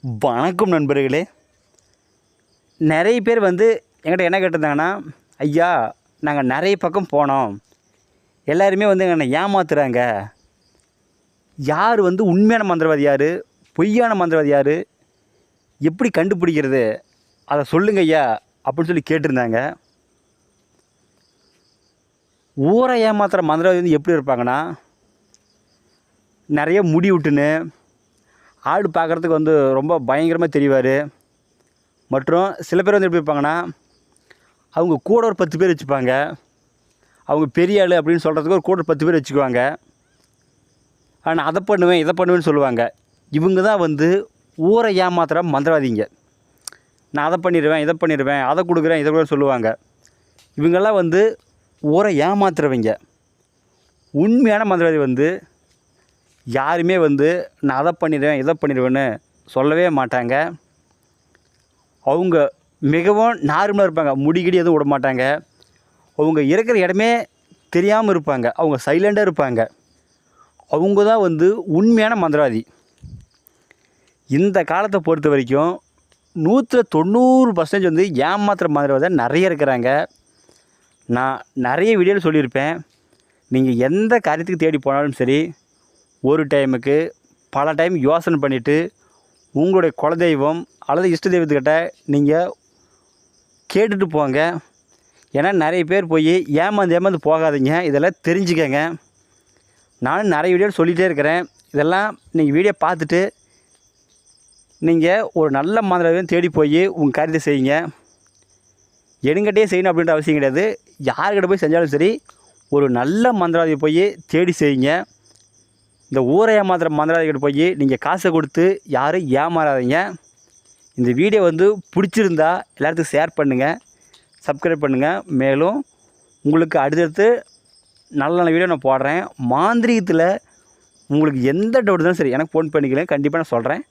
வணக்கம் நண்பர்களே. நிறைய பேர் என்கிட்ட என்ன கேட்டிருந்தாங்கன்னா, ஐயா நாங்கள் நிறைய பக்கம் போனோம், எல்லாருமே எங்களை ஏமாத்துறாங்க, யார் உண்மையான மந்திரவாதி யார், பொய்யான மந்திரவாதி யார், எப்படி கண்டுபிடிக்கிறது, அதை சொல்லுங்க ஐயா அப்படின்னு சொல்லி கேட்டிருந்தாங்க. ஊரை ஏமாத்துகிற மந்திரவாதி எப்படி இருப்பாங்கன்னா, நிறைய முடி விட்டுன்னு ஆடு பார்க்குறதுக்கு ரொம்ப பயங்கரமாக தெரிவார். மற்றும் சில பேர் எப்படி இருப்பாங்கன்னா, அவங்க கூட ஒரு 10 பேர் வச்சுப்பாங்க. அவங்க பெரிய ஆள் அப்படின்னு சொல்கிறதுக்கு ஒரு கூட 10 பேர் வச்சுக்குவாங்க. ஆனால் அதை பண்ணுவேன் இதை பண்ணுவேன்னு சொல்லுவாங்க. இவங்க தான் ஊரை ஏமாத்துகிற மந்திரவாதிங்க. நான் அதை பண்ணிடுவேன் இதை பண்ணிடுவேன், அதை கொடுக்குறேன் இதை கூட சொல்லுவாங்க. இவங்கெல்லாம் ஊரை ஏமாத்துறவங்க. உண்மையான மந்திரவாதி யாருமே நான் அதை பண்ணிடுவேன் இதை பண்ணிடுவேன்னு சொல்லவே மாட்டாங்க. அவங்க மிகவும் நார்மலாக இருப்பாங்க. முடிகிடி எதுவும் விட மாட்டாங்க. அவங்க இருக்கிற இடமே தெரியாமல் இருப்பாங்க. அவங்க சைலண்டாக இருப்பாங்க. அவங்க தான் உண்மையான மந்திரவாதி. இந்த காலத்தை பொறுத்த வரைக்கும் 190% ஏமாத்துகிற மந்திரவாதி நிறைய இருக்கிறாங்க. நான் நிறைய வீடியோவில் சொல்லியிருப்பேன். நீங்கள் எந்த காரியத்துக்கு தேடி போனாலும் சரி, ஒரு டைமுக்கு பல டைம் யோசனை பண்ணிவிட்டு உங்களுடைய குலதெய்வம் அல்லது இஷ்ட தெய்வத்துக்கிட்ட நீங்கள் கேட்டுட்டு போங்க. ஏன்னா நிறைய பேர் போய் ஏமாந்து போகாதீங்க. இதெல்லாம் தெரிஞ்சுக்கங்க. நானும் நிறைய வீடியோ சொல்லிகிட்டே இருக்கிறேன். இதெல்லாம் நீங்கள் வீடியோ பார்த்துட்டு நீங்கள் ஒரு நல்ல மந்திரவாதியை தேடி போய் உங்கள் காரியத்தை செய்யுங்க. எடுங்கட்டே செய்யணும் அப்படின்ற அவசியம் கிடையாது. யார்கிட்ட போய் செஞ்சாலும் சரி, ஒரு நல்ல மந்திரவாதியை போய் தேடி செய்யுங்க. இந்த ஊரை ஏமாத்துகிற மந்திரவாதிகிட்ட போய் நீங்கள் காசை கொடுத்து யாரும் ஏமாறாதீங்க. இந்த வீடியோ பிடிச்சிருந்தா எல்லாத்துக்கும் ஷேர் பண்ணுங்கள், சப்ஸ்கிரைப் பண்ணுங்கள். மேலும் உங்களுக்கு அடுத்தடுத்து நல்ல நல்ல வீடியோ நான் போடுறேன். மாந்திரீகத்தில் உங்களுக்கு எந்த டவுட் இருந்தாலும் சரி எனக்கு ஃபோன் பண்ணிக்கலாம். கண்டிப்பாக நான் சொல்கிறேன்.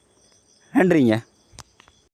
நன்றிங்க.